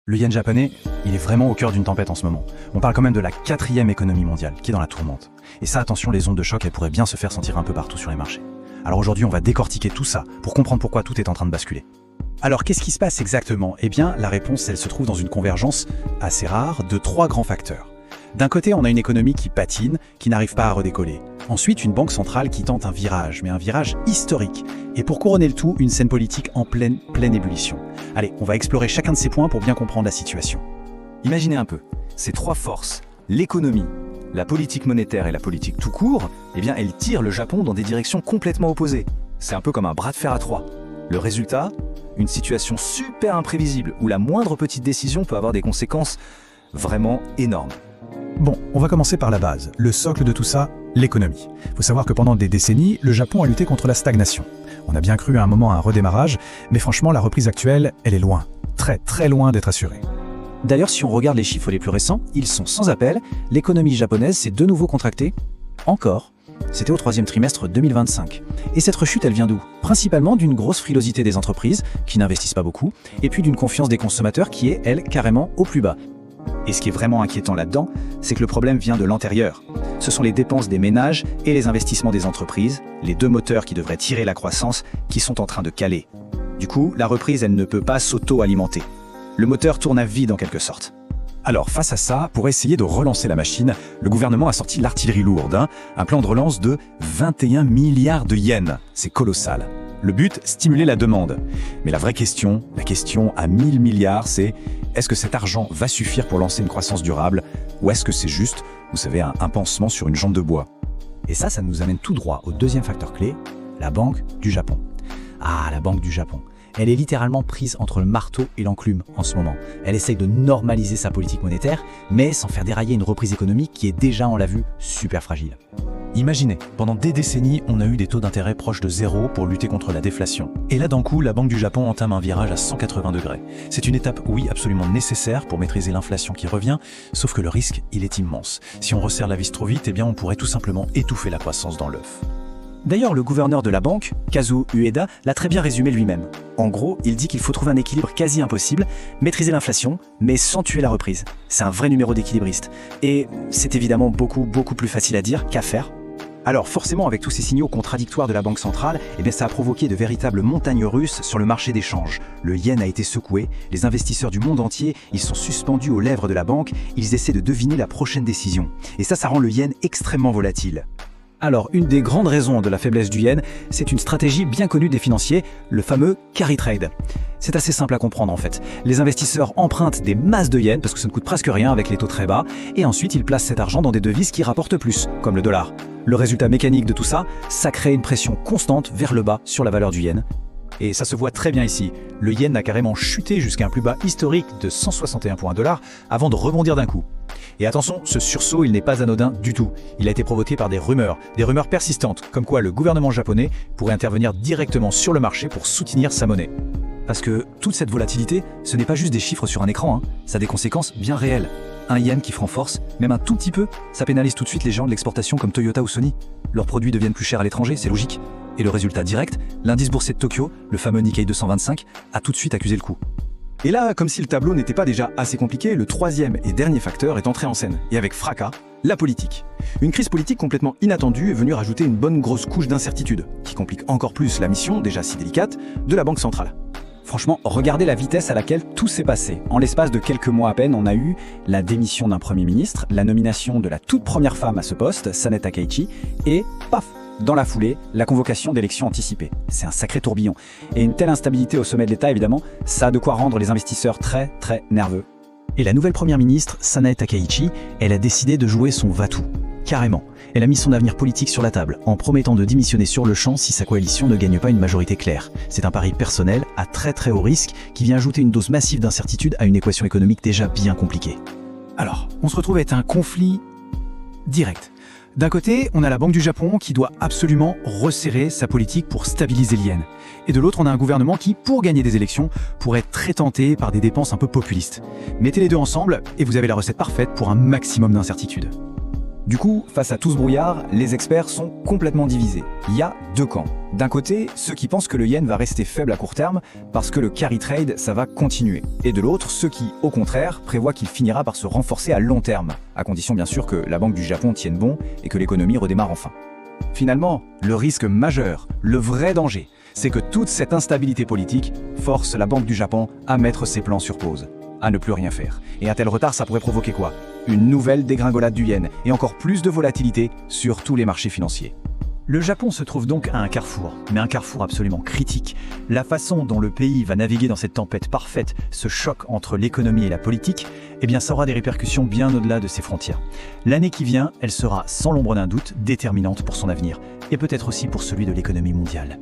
Le yen japonais, il est vraiment au cœur d'une tempête en ce moment. On parle quand même de la 4e économie mondiale, qui est dans la tourmente. Et ça, attention, les ondes de choc, elles pourraient bien se faire sentir un peu partout sur les marchés. Alors aujourd'hui, on va décortiquer tout ça pour comprendre pourquoi tout est en train de basculer. Alors qu'est-ce qui se passe exactement? Eh bien, la réponse, elle se trouve dans une convergence assez rare de 3 grands facteurs. D'un côté, on a une économie qui patine, qui n'arrive pas à redécoller. Ensuite, une banque centrale qui tente un virage, mais un virage historique. Et pour couronner le tout, une scène politique en pleine ébullition. Allez, on va explorer chacun de ces points pour bien comprendre la situation. Imaginez un peu, ces 3 forces, l'économie, la politique monétaire et la politique tout court, eh bien elles tirent le Japon dans des directions complètement opposées. C'est un peu comme un bras de fer à 3. Le résultat, une situation super imprévisible où la moindre petite décision peut avoir des conséquences vraiment énormes. Bon, on va commencer par la base, le socle de tout ça, l'économie. Il faut savoir que pendant des décennies, le Japon a lutté contre la stagnation. On a bien cru à un moment à un redémarrage, mais franchement, la reprise actuelle, elle est loin, très loin d'être assurée. D'ailleurs, si on regarde les chiffres les plus récents, ils sont sans appel. L'économie japonaise s'est de nouveau contractée. Encore. C'était au 3e trimestre 2025. Et cette rechute, elle vient d'où? Principalement d'une grosse frilosité des entreprises, qui n'investissent pas beaucoup, et puis d'une confiance des consommateurs qui est, elle, carrément au plus bas. Et ce qui est vraiment inquiétant là-dedans, c'est que le problème vient de l'antérieur. Ce sont les dépenses des ménages et les investissements des entreprises, les 2 moteurs qui devraient tirer la croissance, qui sont en train de caler. Du coup, la reprise, elle ne peut pas s'auto-alimenter. Le moteur tourne à vide en quelque sorte. Alors face à ça, pour essayer de relancer la machine, le gouvernement a sorti l'artillerie lourde, un plan de relance de 21 milliards de yens. C'est colossal. Le but, stimuler la demande. Mais la vraie question, la question à 1000 milliards, c'est est-ce que cet argent va suffire pour lancer une croissance durable ou est-ce que c'est juste, vous savez, un pansement sur une jambe de bois? Et ça nous amène tout droit au 2e facteur clé, la Banque du Japon. Ah, la Banque du Japon. Elle est littéralement prise entre le marteau et l'enclume en ce moment. Elle essaye de normaliser sa politique monétaire, mais sans faire dérailler une reprise économique qui est déjà, on l'a vu, super fragile. Imaginez, pendant des décennies, on a eu des taux d'intérêt proches de 0 pour lutter contre la déflation. Et là, d'un coup, la Banque du Japon entame un virage à 180 degrés. C'est une étape, oui, absolument nécessaire pour maîtriser l'inflation qui revient, sauf que le risque, il est immense. Si on resserre la vis trop vite, eh bien on pourrait tout simplement étouffer la croissance dans l'œuf. D'ailleurs, le gouverneur de la banque, Kazuo Ueda, l'a très bien résumé lui-même. En gros, il dit qu'il faut trouver un équilibre quasi impossible, maîtriser l'inflation, mais sans tuer la reprise. C'est un vrai numéro d'équilibriste. Et c'est évidemment beaucoup plus facile à dire qu'à faire. Alors forcément, avec tous ces signaux contradictoires de la Banque centrale, eh bien, ça a provoqué de véritables montagnes russes sur le marché des changes. Le yen a été secoué, les investisseurs du monde entier, ils sont suspendus aux lèvres de la banque, ils essaient de deviner la prochaine décision. Et ça rend le yen extrêmement volatile. Alors, une des grandes raisons de la faiblesse du yen, c'est une stratégie bien connue des financiers, le fameux carry trade. C'est assez simple à comprendre en fait. Les investisseurs empruntent des masses de yens parce que ça ne coûte presque rien avec les taux très bas, et ensuite ils placent cet argent dans des devises qui rapportent plus, comme le dollar. Le résultat mécanique de tout ça, ça crée une pression constante vers le bas sur la valeur du yen. Et ça se voit très bien ici. Le yen a carrément chuté jusqu'à un plus bas historique de 161 points $, avant de rebondir d'un coup. Et attention, ce sursaut, il n'est pas anodin du tout. Il a été provoqué par des rumeurs persistantes, comme quoi le gouvernement japonais pourrait intervenir directement sur le marché pour soutenir sa monnaie. Parce que toute cette volatilité, ce n'est pas juste des chiffres sur un écran, ça a des conséquences bien réelles. Un yen qui prend force, même un tout petit peu, ça pénalise tout de suite les géants de l'exportation comme Toyota ou Sony. Leurs produits deviennent plus chers à l'étranger, c'est logique. Et le résultat direct, l'indice boursier de Tokyo, le fameux Nikkei 225, a tout de suite accusé le coup. Et là, comme si le tableau n'était pas déjà assez compliqué, le 3e et dernier facteur est entré en scène, et avec fracas, la politique. Une crise politique complètement inattendue est venue rajouter une bonne grosse couche d'incertitude, qui complique encore plus la mission, déjà si délicate, de la Banque centrale. Franchement, regardez la vitesse à laquelle tout s'est passé. En l'espace de quelques mois à peine, on a eu la démission d'un Premier ministre, la nomination de la toute première femme à ce poste, Sanae Takaichi, et paf, dans la foulée, la convocation d'élections anticipées. C'est un sacré tourbillon. Et une telle instabilité au sommet de l'État, évidemment, ça a de quoi rendre les investisseurs très nerveux. Et la nouvelle première ministre, Sanae Takaichi, elle a décidé de jouer son va-tout. Carrément. Elle a mis son avenir politique sur la table, en promettant de démissionner sur le champ si sa coalition ne gagne pas une majorité claire. C'est un pari personnel, à très haut risque, qui vient ajouter une dose massive d'incertitude à une équation économique déjà bien compliquée. Alors, on se retrouve avec un conflit direct. D'un côté, on a la Banque du Japon qui doit absolument resserrer sa politique pour stabiliser le yen. Et de l'autre, on a un gouvernement qui, pour gagner des élections, pourrait être très tenté par des dépenses un peu populistes. Mettez les deux ensemble et vous avez la recette parfaite pour un maximum d'incertitude. Du coup, face à tout ce brouillard, les experts sont complètement divisés. Il y a deux camps. D'un côté, ceux qui pensent que le yen va rester faible à court terme parce que le carry trade, ça va continuer. Et de l'autre, ceux qui, au contraire, prévoient qu'il finira par se renforcer à long terme, à condition bien sûr que la Banque du Japon tienne bon et que l'économie redémarre enfin. Finalement, le risque majeur, le vrai danger, c'est que toute cette instabilité politique force la Banque du Japon à mettre ses plans sur pause, à ne plus rien faire. Et un tel retard, ça pourrait provoquer quoi? Une nouvelle dégringolade du yen et encore plus de volatilité sur tous les marchés financiers. Le Japon se trouve donc à un carrefour, mais un carrefour absolument critique. La façon dont le pays va naviguer dans cette tempête parfaite, ce choc entre l'économie et la politique, eh bien ça aura des répercussions bien au-delà de ses frontières. L'année qui vient, elle sera sans l'ombre d'un doute déterminante pour son avenir, et peut-être aussi pour celui de l'économie mondiale.